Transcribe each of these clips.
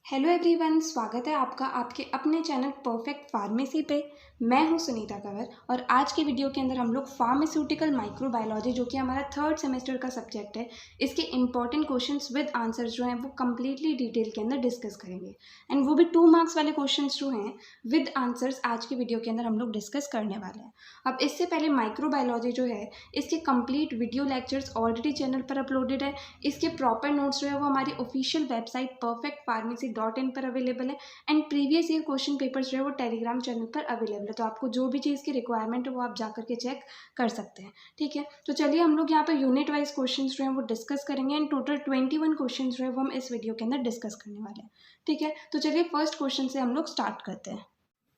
Hello everyone, स्वागत है आपका आपके अपने चैनल परफेक्ट फार्मेसी पे। मैं हूं सुनीता कंवर और आज की वीडियो के अंदर हम लोग फार्मास्यूटिकल माइक्रोबायोलॉजी जो कि हमारा थर्ड सेमेस्टर का सब्जेक्ट है, इसके इंपॉर्टेंट क्वेश्चंस विद आंसर्स जो हैं वो कम्प्लीटली डिटेल के अंदर डिस्कस करेंगे। एंड वो भी 2 मार्क्स वाले क्वेश्चंस जो हैं विद आंसर्स आज की वीडियो के अंदर हम लोग डिस्कस करने वाले हैं। अब इससे पहले माइक्रोबायोलॉजी जो है इसके complete video lectures already channel पर अपलोडेड है। इसके प्रॉपर नोट्स जो है वो हमारी ऑफिशियल वेबसाइट perfectpharmacy.in पर अवेलेबल है। And previous year question papers जो है वो टेलीग्राम चैनल पर अवेलेबल है, तो आपको जो भी चीज़ की रिक्वायरमेंट है वो आप जा करके चेक कर सकते हैं। ठीक है, तो चलिए हम लोग यहाँ पर यूनिट वाइज क्वेश्चन जो है वो डिस्कस करेंगे। एंड टोटल 21 क्वेश्चन जो है वो हम इस वीडियो के अंदर डिस्कस करने वाले हैं। ठीक है, तो चलिए फर्स्ट क्वेश्चन से हम लोग स्टार्ट करते हैं।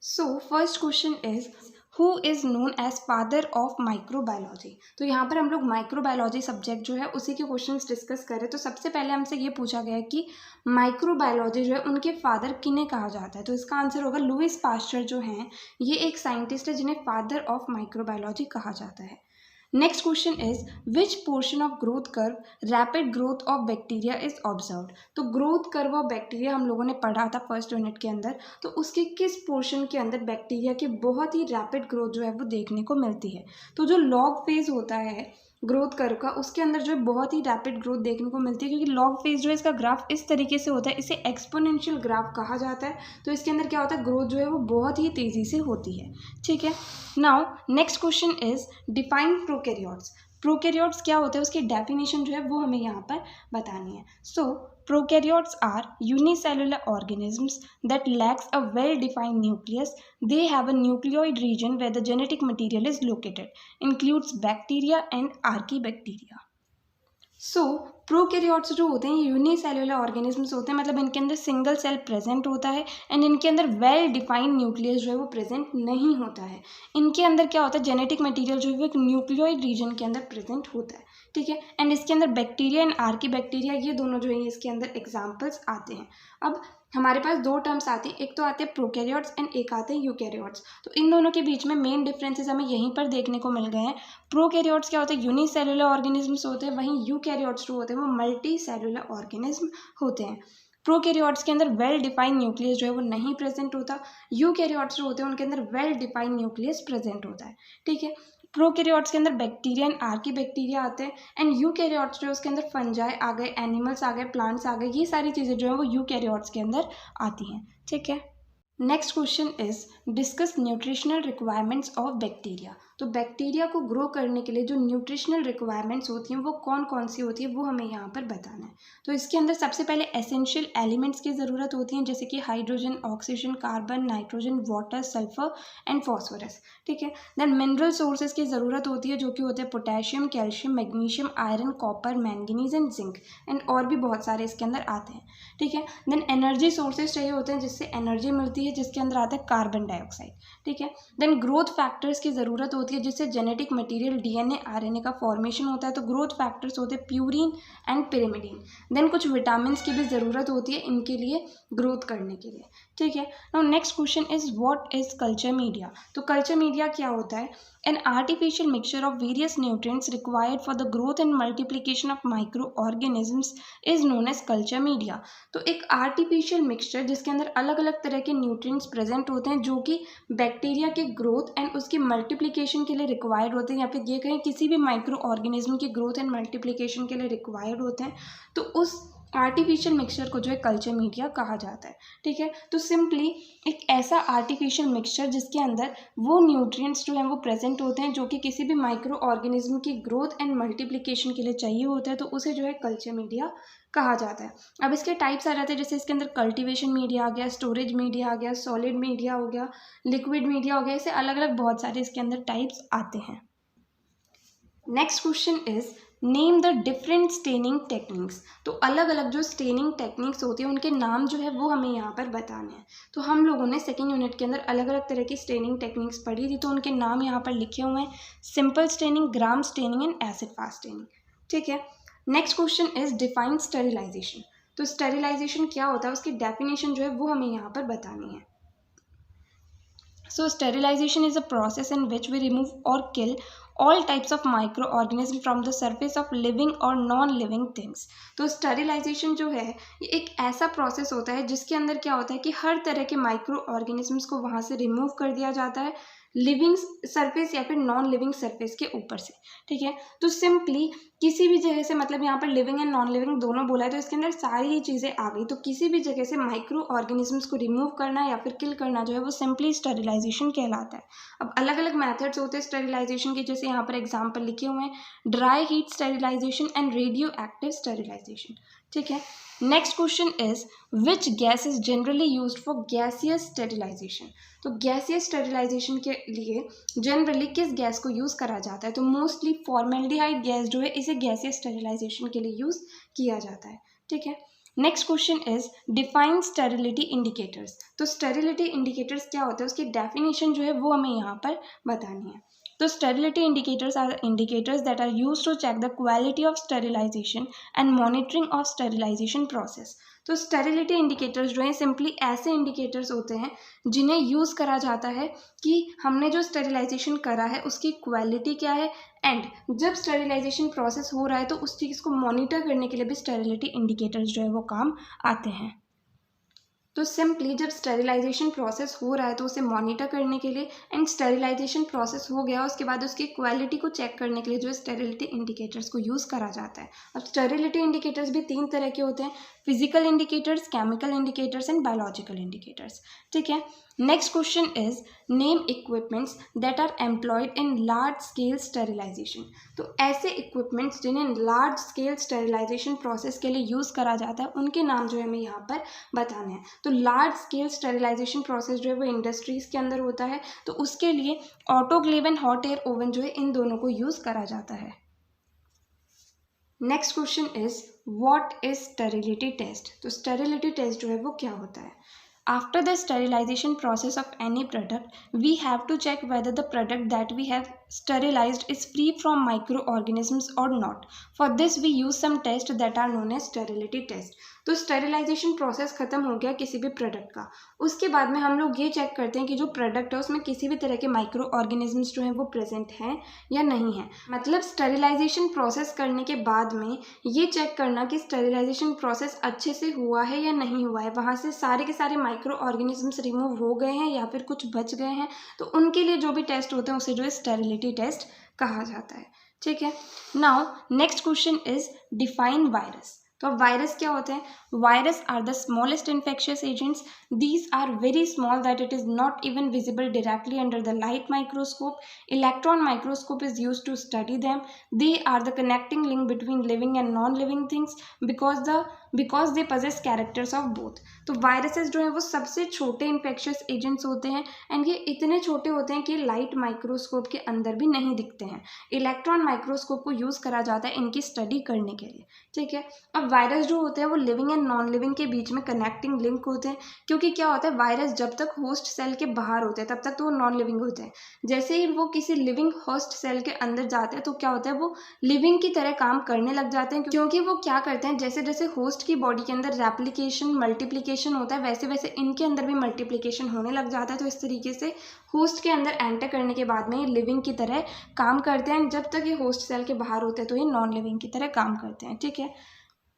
So first question is who is known as father of microbiology. तो यहाँ पर हम लोग माइक्रोबायोलॉजी सब्जेक्ट जो है उसी के क्वेश्चंस डिस्कस करें। तो सबसे पहले हमसे ये पूछा गया है कि माइक्रोबायोलॉजी जो है उनके फादर किन्हें कहा जाता है। तो इसका आंसर होगा लुईस पास्चर जो हैं ये एक साइंटिस्ट है जिन्हें फादर ऑफ माइक्रोबायोलॉजी कहा जाता है। Next question is which portion of growth curve rapid growth of bacteria is observed. तो ग्रोथ कर्व ऑफ बैक्टीरिया हम लोगों ने पढ़ा था फर्स्ट यूनिट के अंदर, तो उसके किस पोर्शन के अंदर बैक्टीरिया की बहुत ही रैपिड ग्रोथ जो है वो देखने को मिलती है। तो जो लॉग फेज होता है ग्रोथ कर्व का उसके अंदर जो है बहुत ही रैपिड ग्रोथ देखने को मिलती है, क्योंकि लॉग फेज जो है इसका ग्राफ इस तरीके से होता है, इसे एक्सपोनेंशियल ग्राफ कहा जाता है। तो इसके अंदर क्या होता है, ग्रोथ जो है वो बहुत ही तेज़ी से होती है। ठीक है, now next question is define prokaryotes. Prokaryotes क्या होते हैं उसकी डेफिनेशन जो है वो हमें यहाँ पर बतानी है। So prokaryotes are unicellular organisms that lacks a well defined nucleus. They have a nucleoid region where the genetic material is located, includes bacteria and archaebacteria. So prokaryotes जो होते हैं ये यूनिसेलुलर ऑर्गेनिजम्स होते हैं, मतलब इनके अंदर सिंगल सेल प्रेजेंट होता है एंड इनके अंदर वेल डिफाइंड न्यूक्लियस जो है वो प्रेजेंट नहीं होता है। इनके अंदर क्या होता है, जेनेटिक मटेरियल जो है वो एक न्यूक्लियोइड रीजन के अंदर प्रेजेंट होता है। ठीक है, एंड इसके अंदर बैक्टीरिया एंड आर्कीबैक्टीरिया ये दोनों जो है इसके अंदर एग्जाम्पल्स आते हैं। अब हमारे पास दो टर्म्स आती है, एक तो आते हैं प्रोकैरियोट्स एंड एक आते हैं यूकैरियोट्स। तो इन दोनों के बीच में मेन डिफरेंसेस हमें यहीं पर देखने को मिल गए हैं। प्रोकैरियोट्स क्या होते हैं, यूनिसेलुलर ऑर्गेनिजम्स होते हैं, वहीं यूकैरियोट्स जो होते हैं वो मल्टी सेलुलर ऑर्गेनिज्म होते हैं। प्रोकैरियोट्स के अंदर वेल डिफाइंड न्यूक्लियस जो है वो नहीं प्रेजेंट होता, यूकैरियोट्स जो होते हैं उनके अंदर वेल डिफाइंड न्यूक्लियस प्रेजेंट होता है। ठीक है, प्रोकैरियोट्स के अंदर बैक्टीरिया एंड आर्कीबैक्टीरिया आते हैं एंड यूकैरियोट्स जो उसके अंदर फंजाई आ गए, एनिमल्स आ गए, प्लांट्स आ गए, ये सारी चीज़ें जो है वो यूकैरियोट्स के अंदर आती हैं। ठीक है, next question is discuss nutritional requirements of bacteria. तो बैक्टीरिया को ग्रो करने के लिए जो न्यूट्रिशनल रिक्वायरमेंट्स होती हैं वो कौन कौन सी होती है वो हमें यहाँ पर बताना है। तो इसके अंदर सबसे पहले एसेंशियल एलिमेंट्स की ज़रूरत होती है, जैसे कि hydrogen, oxygen, carbon, nitrogen, water, sulphur and phosphorus. ठीक है, देन मिनरल सोर्सेज की ज़रूरत होती है जो कि होते हैं potassium, calcium, magnesium, iron, copper, manganese and zinc and और भी बहुत सारे इसके अंदर आते हैं। ठीक है, देन एनर्जी सोर्सेज चाहिए होते हैं जिससे एनर्जी मिलती है, जिसके अंदर आता है कार्बन डाइऑक्साइड। ठीक है, देन ग्रोथ फैक्टर्स की ज़रूरत होती है जिससे जेनेटिक मटेरियल डीएनए आरएनए का फॉर्मेशन होता है। तो ग्रोथ फैक्टर्स होते हैं प्यूरिन एंड पिरिमिडीन। देन कुछ विटामिन की भी ज़रूरत होती है इनके लिए ग्रोथ करने के लिए। ठीक है, now next question is what is culture media. तो कल्चर मीडिया क्या होता है, an artificial mixture of various nutrients required for the growth and multiplication of microorganisms is known as culture media. तो एक आर्टिफिशियल मिक्सचर जिसके अंदर अलग अलग तरह के न्यूट्रिएंट्स प्रेजेंट होते हैं जो कि बैक्टीरिया के ग्रोथ एंड उसकी मल्टीप्लिकेशन के लिए रिक्वायर्ड होते हैं, या फिर ये कहें किसी भी माइक्रो ऑर्गेनिज्म की ग्रोथ एंड मल्टीप्लिकेशन के लिए रिक्वायर्ड होते हैं, तो उस आर्टिफिशियल मिक्सचर को जो है कल्चर मीडिया कहा जाता है। ठीक है, तो सिंपली एक ऐसा आर्टिफिशियल मिक्सचर जिसके अंदर वो न्यूट्रिएंट्स जो हैं वो प्रेजेंट होते हैं जो कि किसी भी माइक्रो ऑर्गेनिज्म की ग्रोथ एंड मल्टीप्लिकेशन के लिए चाहिए होता है, तो उसे जो है कल्चर मीडिया कहा जाता है। अब इसके टाइप्स आ जाते हैं, जैसे इसके अंदर कल्टीवेशन मीडिया आ गया, स्टोरेज मीडिया आ गया, सॉलिड मीडिया हो गया, लिक्विड मीडिया हो गया, ऐसे अलग अलग बहुत सारे इसके अंदर टाइप्स आते हैं। Next question is name the different staining techniques. तो अलग अलग जो स्टेनिंग टेक्निक्स होती हैं उनके नाम जो है वो हमें यहाँ पर बताने हैं। तो हम लोगों ने सेकेंड यूनिट के अंदर अलग अलग तरह की स्टेनिंग टेक्निक्स पढ़ी थी, तो उनके नाम यहाँ पर लिखे हुए हैं, simple staining, gram staining and acid fast staining. ठीक है, next question is define sterilization. तो स्टेरिलाइजेशन क्या होता है उसकी डेफिनेशन जो है वो हमें यहाँ पर बतानी है। So sterilization is a process in which we remove or kill all types of micro organism from the surface of living और नॉन लिविंग थिंग्स। तो स्टरिलाइजेशन जो है ये एक ऐसा प्रोसेस होता है जिसके अंदर क्या होता है कि हर तरह के माइक्रो ऑर्गेनिजम्स को वहाँ से रिमूव कर दिया जाता है लिविंग सरफेस या फिर नॉन लिविंग सरफेस के ऊपर से। ठीक है, तो सिंपली किसी भी जगह से, मतलब यहाँ पर लिविंग एंड नॉन लिविंग दोनों बोला है तो इसके अंदर सारी ही चीज़ें आ गई, तो किसी भी जगह से माइक्रो ऑर्गेनिजम्स को रिमूव करना या फिर किल करना जो है वो सिंपली स्टरिलाइजेशन कहलाता है। अब अलग अलग मेथड्स होते हैं स्टरिलाइजेशन के, जैसे यहाँ पर एग्जाम्पल लिखे हुए हैं, dry heat sterilisation and radio active sterilisation. ठीक है, next question is which gas is generally used for gaseous sterilisation. तो गैसियस स्टरिलाइजेशन के लिए जनरली किस गैस को यूज़ करा जाता है, तो मोस्टली फॉर्मेल्डिहाइड गैस जो है इसे गैसियस स्टरिलाइजेशन के लिए यूज़ किया जाता है। ठीक है, next question is define sterility indicators. तो स्टेरिलिटी इंडिकेटर्स क्या होते हैं उसकी डेफिनेशन जो है वो हमें यहाँ पर बतानी है। तो sterility indicators are indicators that are used to check the quality of sterilization and monitoring of sterilization process। तो sterility indicators जो है सिंपली ऐसे indicators होते हैं जिन्हें यूज़ करा जाता है कि हमने जो sterilization करा है उसकी क्वालिटी क्या है, एंड जब sterilization प्रोसेस हो रहा है तो उस चीज़ को मॉनिटर करने के लिए भी sterility indicators जो है वो काम आते हैं। तो सिंपली जब स्टेरिलाइजेशन प्रोसेस हो रहा है तो उसे मॉनिटर करने के लिए, एंड स्टेरिलाइजेशन प्रोसेस हो गया उसके बाद उसकी क्वालिटी को चेक करने के लिए जो है स्टेरिलिटी इंडिकेटर्स को यूज़ करा जाता है। अब स्टेरिलिटी इंडिकेटर्स भी 3 तरह के होते हैं, physical indicators, chemical indicators and biological indicators. ठीक है, next question is name equipments that are employed in large scale sterilization. तो ऐसे इक्विपमेंट्स जिन्हें लार्ज स्केल स्टेरिलाइजेशन प्रोसेस के लिए यूज़ करा जाता है उनके नाम जो है हमें यहाँ पर बताने हैं। तो लार्ज स्केल स्टेरिलाइजेशन प्रोसेस जो है वो इंडस्ट्रीज़ के अंदर होता है, तो उसके लिए autoclave and hot air oven जो है इन दोनों को यूज़ करा जाता है। Next question is what is sterility test. तो स्टेरिलिटी टेस्ट जो है वो क्या होता है। After the sterilization process of any product, we have to check whether the product that we have sterilized is free from microorganisms or not. For this, we use some tests that are known as sterility test. तो sterilisation process खत्म हो गया किसी भी product का, उसके बाद में हम लोग ये चेक करते हैं कि जो प्रोडक्ट है उसमें किसी भी तरह के माइक्रो ऑर्गेनिजम्स जो हैं वो प्रेजेंट हैं या नहीं है। मतलब स्टेरिलाइजेशन प्रोसेस करने के बाद में ये चेक करना कि स्टेरिलाइजेशन प्रोसेस अच्छे से हुआ है या नहीं हुआ है, वहाँ से सारे के सारे माइक्रो ऑर्गेनिजम्स रिमूव हो गए हैं या फिर कुछ बच गए हैं, तो उनके लिए जो भी टेस्ट होते हैं उसे जो है स्टेरिलिटी टेस्ट कहा जाता है। ठीक है, now next question is define virus. तो अब वायरस क्या होते हैं। Virus are the smallest infectious agents, these are very small that it is not even visible directly under the light microscope. Electron microscope is use to study them. They are the connecting link between living and non living things because they possess characters of both. तो viruses जो है वो सबसे छोटे infectious agents होते हैं, and ये इतने छोटे होते हैं कि लाइट माइक्रोस्कोप के अंदर भी नहीं दिखते हैं। इलेक्ट्रॉन माइक्रोस्कोप को यूज़ करा जाता है इनकी स्टडी करने के लिए। ठीक है, अब वायरस जो होते हैं वो लिविंग एंड नॉन लिविंग के बीच में कनेक्टिंग लिंक होते हैं, क्योंकि क्या होता है वायरस जब तक होस्ट सेल के बाहर होते हैं तब तक तो वो नॉन लिविंग होते हैं। जैसे ही वो किसी लिविंग होस्ट सेल के अंदर जाते हैं तो क्या होता है वो लिविंग की तरह काम करने लग जाते हैं, क्योंकि वो क्या करते हैं जैसे जैसे होस्ट की बॉडी के अंदर रेप्लिकेशन मल्टीप्लिकेशन होता है वैसे वैसे इनके अंदर भी मल्टीप्लिकेशन होने लग जाता है। तो इस तरीके से होस्ट के अंदर एंटर करने के बाद में ये लिविंग की तरह काम करते हैं, जब तक ये होस्ट सेल के बाहर होते हैं तो ये नॉन लिविंग की तरह काम करते हैं। ठीक है,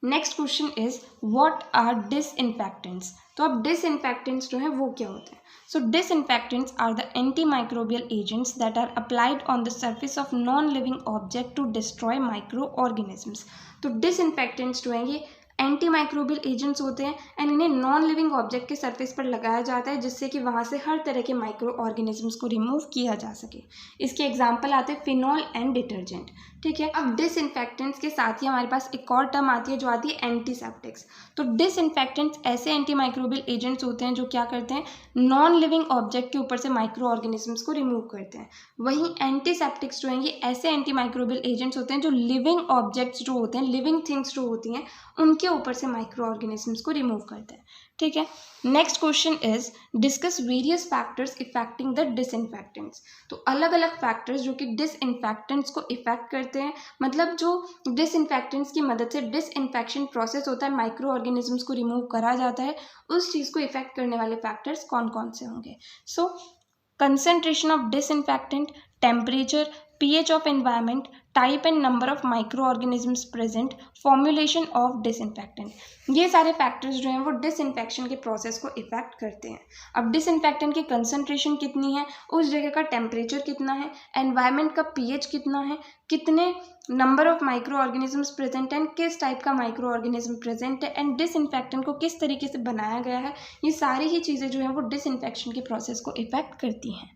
next question is what are disinfectants. तो अब डिसइंफेक्टेंट्स जो है वो क्या होते हैं। So disinfectants are the antimicrobial agents that are applied on the surface of non living object to destroy microorganisms. तो डिसइंफेक्टेंट्स जो हैं ये एंटी माइक्रोबियल एजेंट्स होते हैं, एंड इन्हें नॉन लिविंग ऑब्जेक्ट के सरफेस पर लगाया जाता है जिससे कि वहाँ से हर तरह के माइक्रो ऑर्गेनिजम्स को रिमूव किया जा सके। इसके एग्जाम्पल आते हैं फिनॉल एंड डिटर्जेंट। ठीक है, अब डिसइंफेक्टेंट्स के साथ ही हमारे पास एक और टर्म आती है जो आती है एंटीसेप्टिक्स। तो डिसइंफेक्टेंट्स ऐसे एंटी माइक्रोबियल एजेंट्स होते हैं जो क्या करते हैं नॉन लिविंग ऑब्जेक्ट के ऊपर से माइक्रो ऑर्गेनिजम्स को रिमूव करते हैं। वहीं एंटीसेप्टिक्स जो हैं ये ऐसे एंटी माइक्रोबियल एजेंट्स होते हैं जो लिविंग ऑब्जेक्ट्स जो होते हैं लिविंग थिंग्स जो होती हैं उनके ऊपर से माइक्रो ऑर्गेनिजम्स को रिमूव करते हैं। ठीक है, next question is discuss various factors affecting the disinfectants. तो अलग अलग फैक्टर्स जो कि डिसइंफेक्टेंट्स को इफेक्ट करते हैं, मतलब जो डिसइंफेक्टेंट्स की मदद से डिसइंफेक्शन प्रोसेस होता है माइक्रो ऑर्गेनिजम्स को रिमूव करा जाता है, उस चीज़ को इफेक्ट करने वाले फैक्टर्स कौन कौन से होंगे। सो concentration of disinfectant, temperature, pH of environment, type and number of micro organisms present, formulation of disinfectant. ये सारे फैक्टर्स जो हैं वो डिसइंफेक्शन के प्रोसेस को इफेक्ट करते हैं। अब डिसइंफेक्टेंट की कंसंट्रेशन कितनी है, उस जगह का टेम्परेचर कितना है, एनवायरनमेंट का pH कितना है, कितने number of micro organisms present and किस टाइप का माइक्रो ऑर्गेनिज्म प्रेजेंट है, एंड डिसइंफेक्टेंट को किस तरीके से बनाया गया है, ये सारी ही चीज़ें जो हैं वो डिसइंफेक्शन के प्रोसेस को इफेक्ट करती हैं।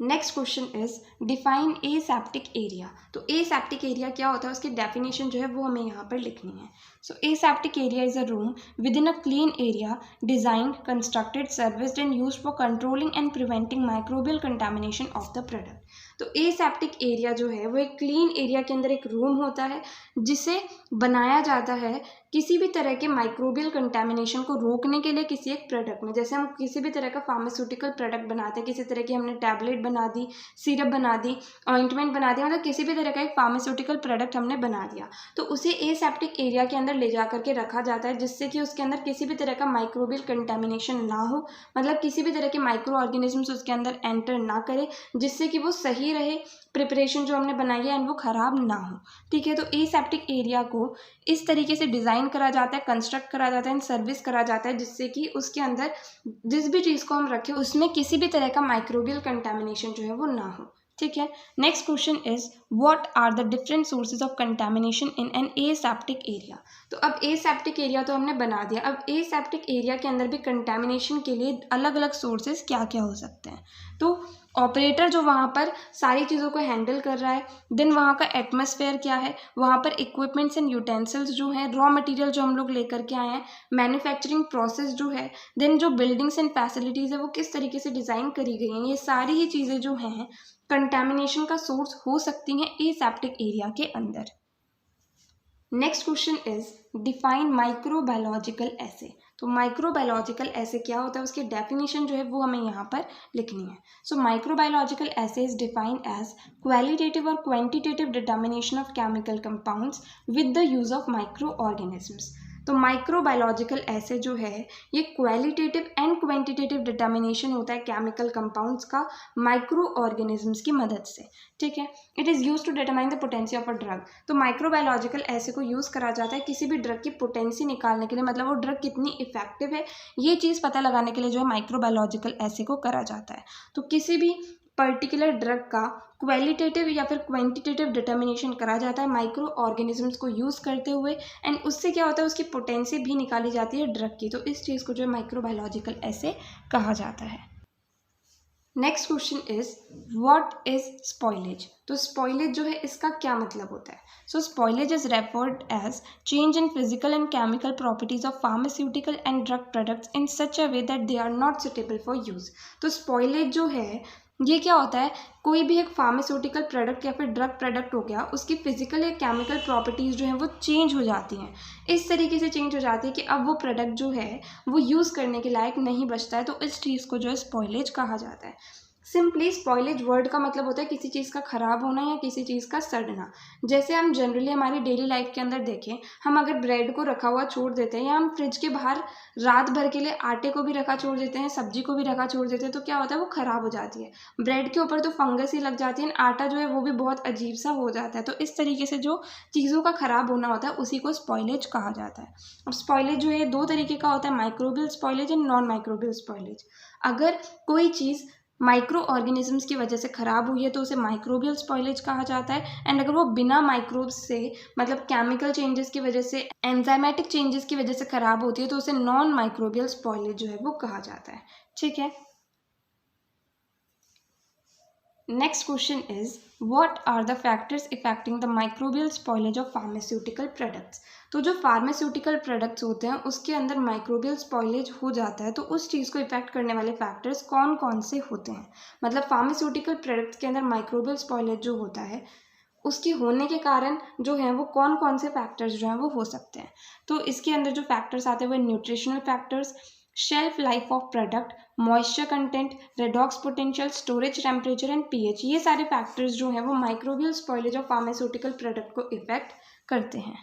Next question is define aseptic area. तो एसेप्टिक एरिया क्या होता है, उसकी डेफिनेशन जो है वो हमें यहाँ पर लिखनी है। So aseptic area is a room within a clean area designed, constructed, serviced and used for controlling and preventing microbial contamination of the product. तो एसेप्टिक एरिया जो है वो एक क्लीन एरिया के अंदर एक रूम होता है जिसे बनाया जाता है किसी भी तरह के माइक्रोबियल कंटामिनेशन को रोकने के लिए किसी एक प्रोडक्ट में। जैसे हम किसी भी तरह का फार्मास्यूटिकल प्रोडक्ट बनाते हैं, किसी तरह की हमने टैबलेट बना दी, सिरप बना दी, ऑइंटमेंट बना दिया, मतलब किसी भी तरह का एक फार्मास्यूटिकल प्रोडक्ट हमने बना दिया, तो उसे एसेप्टिक एरिया के अंदर ले जा करके रखा जाता है जिससे कि उसके अंदर किसी भी तरह का माइक्रोबियल कंटामिनेशन ना हो, मतलब किसी भी तरह के माइक्रो ऑर्गेनिजम्स उसके अंदर एंटर ना करे, जिससे कि वो सही रहे, प्रिपरेशन जो हमने बनाई है एंड वो ख़राब ना हो। ठीक है, तो एसेप्टिक एरिया को इस तरीके से डिज़ाइन करा जाता है, कंस्ट्रक्ट करा जाता है एंड सर्विस करा जाता है जिससे कि उसके अंदर जिस भी चीज़ को हम रखें उसमें किसी भी तरह का माइक्रोबियल कंटामिनेशन जो है वो ना हो। ठीक है, next question is what are the different sources of contamination in an aseptic area. तो अब एसेप्टिक एरिया तो हमने बना दिया, अब एसेप्टिक एरिया के अंदर भी कंटामिनेशन के लिए अलग अलग सोर्सेज क्या क्या हो सकते हैं। तो ऑपरेटर जो वहाँ पर सारी चीज़ों को हैंडल कर रहा है, देन वहाँ का एटमॉस्फेयर क्या है, वहाँ पर इक्विपमेंट्स एंड यूटेंसिल्स जो हैं, रॉ मटेरियल जो हम लोग लेकर के आए हैं, मैन्युफैक्चरिंग प्रोसेस जो है, देन जो बिल्डिंग्स एंड फैसिलिटीज़ है वो किस तरीके से डिज़ाइन करी गई हैं, ये सारी ही चीज़ें जो हैं कंटामिनेशन का सोर्स हो सकती हैं एसेप्टिक एरिया के अंदर। Next question is define microbiological assay. तो माइक्रोबायोलॉजिकल एसे क्या होता है, उसकी डेफिनेशन जो है वो हमें यहाँ पर लिखनी है। So microbiological assay is defined as qualitative और quantitative determination of chemical compounds with the use of microorganisms. तो माइक्रोबायोलॉजिकल एसे जो है ये क्वालिटेटिव एंड क्वांटिटेटिव डिटर्मिनेशन होता है केमिकल कंपाउंड्स का माइक्रो ऑर्गेनिजम्स की मदद से। ठीक है, it is use to determine the potency of a drug. तो माइक्रोबायोलॉजिकल एसे को यूज़ करा जाता है किसी भी ड्रग की पोटेंसी निकालने के लिए, मतलब वो ड्रग कितनी इफेक्टिव है ये चीज़ पता लगाने के लिए जो है माइक्रोबायोलॉजिकल एसे को करा जाता है। तो किसी भी पर्टिकुलर ड्रग का क्वालिटेटिव या फिर क्वांटिटेटिव डिटर्मिनेशन करा जाता है माइक्रो ऑर्गेनिजम्स को यूज़ करते हुए, एंड उससे क्या होता है उसकी पोटेंसी भी निकाली जाती है ड्रग की। तो इस चीज़ को जो है माइक्रोबायोलॉजिकल एसे कहा जाता है। Next question is what is spoilage. तो स्पॉइलेज जो है इसका क्या मतलब होता है। So spoilage is referred as change in physical and chemical properties of pharmaceutical and drug products in such a way that they are not suitable for use. तो spoilage जो है ये क्या होता है, कोई भी एक फार्मास्यूटिकल प्रोडक्ट या फिर ड्रग प्रोडक्ट हो गया, उसकी फिजिकल या केमिकल प्रॉपर्टीज़ जो हैं वो चेंज हो जाती हैं, इस तरीके से चेंज हो जाती है कि अब वो प्रोडक्ट जो है वो यूज़ करने के लायक नहीं बचता है। तो इस चीज़ को जो है स्पॉइलेज कहा जाता है। सिंपली स्पॉइलेज वर्ड का मतलब होता है किसी चीज़ का ख़राब होना या किसी चीज़ का सड़ना। जैसे हम जनरली हमारी डेली लाइफ के अंदर देखें, हम अगर ब्रेड को रखा हुआ छोड़ देते हैं या हम फ्रिज के बाहर रात भर के लिए आटे को भी रखा छोड़ देते हैं, सब्जी को भी रखा छोड़ देते हैं, तो क्या होता है वो ख़राब हो जाती है। ब्रेड के ऊपर तो फंगस ही लग जाती है, आटा जो है वो भी बहुत अजीब सा हो जाता है। तो इस तरीके से जो चीज़ों का ख़राब होना होता है उसी को स्पॉइलेज कहा जाता है। अब स्पॉइलेज जो है दो तरीके का होता है, microbial spoilage and non microbial spoilage. अगर कोई चीज़ माइक्रो ऑर्गेनिजम्स की वजह से ख़राब हुई है तो उसे माइक्रोबियल स्पॉइलेज कहा जाता है, एंड अगर वो बिना माइक्रोब्स से मतलब केमिकल चेंजेस की वजह से, एंजाइमेटिक चेंजेस की वजह से ख़राब होती है तो उसे नॉन माइक्रोबियल स्पॉइलेज जो है वो कहा जाता है। ठीक है, next question is what are the factors affecting the microbial spoilage of pharmaceutical products. तो जो फार्मास्यूटिकल प्रोडक्ट्स होते हैं उसके अंदर माइक्रोबियल स्पॉइलेज हो जाता है, तो उस चीज़ को इफेक्ट करने वाले फैक्टर्स कौन कौन से होते हैं। मतलब फार्मास्यूटिकल प्रोडक्ट्स के अंदर माइक्रोबियल स्पॉइलेज जो होता है उसके होने के कारण जो है वो कौन कौन से फैक्टर्स जो हैं वो हो सकते हैं। तो इसके अंदर जो फैक्टर्स आते हैं वो nutritional factors, shelf life of product, moisture content, redox potential, storage temperature and pH. ये सारे फैक्टर्स जो हैं वो microbial spoilage of pharmaceutical product को इफेक्ट करते हैं।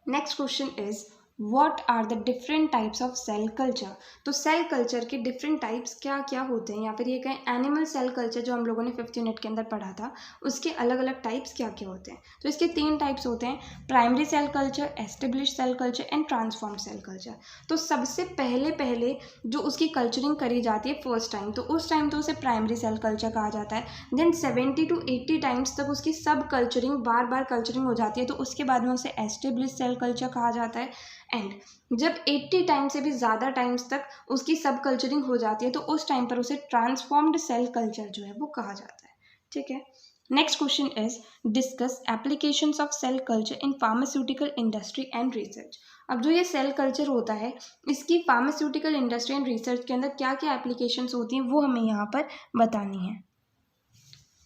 Next question is what are the different types of cell culture. तो cell culture के डिफरेंट टाइप्स क्या क्या होते हैं, या फिर ये कहें एनिमल सेल कल्चर जो हम लोगों ने 5th यूनिट के अंदर पढ़ा था, उसके अलग अलग टाइप्स क्या क्या होते हैं। तो इसके 3 टाइप्स होते हैं, primary cell culture, establish cell culture and transform cell culture. तो सबसे पहले पहले जो उसकी कल्चरिंग करी जाती है फर्स्ट टाइम, तो उस टाइम तो उसे प्राइमरी सेल कल्चर कहा जाता है। देन 70 to 80 टाइम्स तक उसकी सब कल्चरिंग बार बार कल्चरिंग हो जाती है, तो उसके बाद में उसे एस्टेब्लिश सेल कल्चर कहा जाता है। एंड जब 80 टाइम से भी ज़्यादा टाइम्स तक उसकी सब कल्चरिंग हो जाती है, तो उस टाइम पर उसे ट्रांसफॉर्म्ड सेल कल्चर जो है वो कहा जाता है। ठीक है, next question is discuss applications of cell culture in pharmaceutical industry and research. अब जो ये सेल कल्चर होता है, इसकी फार्मास्यूटिकल इंडस्ट्री एंड रिसर्च के अंदर क्या क्या एप्लीकेशंस होती हैं वो हमें यहाँ पर बतानी है।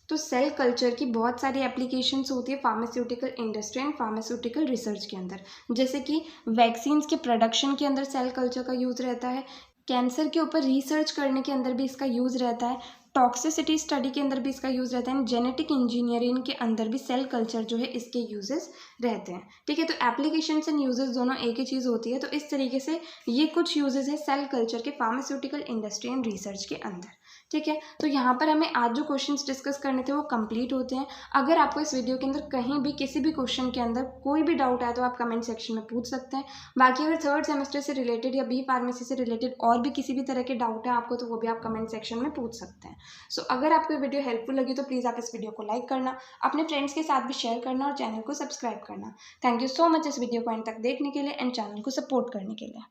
तो सेल कल्चर की बहुत सारी एप्लीकेशंस होती है pharmaceutical industry and pharmaceutical research के अंदर, जैसे कि वैक्सीन्स के प्रोडक्शन के अंदर सेल कल्चर का यूज़ रहता है, कैंसर के ऊपर रिसर्च करने के अंदर भी इसका यूज़ रहता है, टॉक्सिसिटी स्टडी के अंदर भी इसका यूज़ रहता है, एंड जेनेटिक इंजीनियरिंग के अंदर भी सेल कल्चर जो है इसके यूजेस रहते हैं। ठीक है, तो एप्लीकेशंस एंड यूजेस दोनों एक ही चीज़ होती है। तो इस तरीके से ये कुछ यूजेस है सेल कल्चर के फार्मास्यूटिकल इंडस्ट्री एंड रिसर्च के अंदर। ठीक है, तो यहाँ पर हमें आज जो क्वेश्चंस डिस्कस करने थे वो कंप्लीट होते हैं। अगर आपको इस वीडियो के अंदर कहीं भी किसी भी क्वेश्चन के अंदर कोई भी डाउट आए तो आप कमेंट सेक्शन में पूछ सकते हैं। बाकी अगर 3rd सेमेस्टर से रिलेटेड या बी फार्मेसी से रिलेटेड और भी किसी भी तरह के डाउट है आपको, तो वो भी आप कमेंट सेक्शन में पूछ सकते हैं। सो अगर आपको वीडियो हेल्पफुल लगी तो प्लीज़ आप इस वीडियो को लाइक करना, अपने फ्रेंड्स के साथ भी शेयर करना और चैनल को सब्सक्राइब करना। थैंक यू सो मच इस वीडियो को एंड तक देखने के लिए एंड चैनल को सपोर्ट करने के लिए।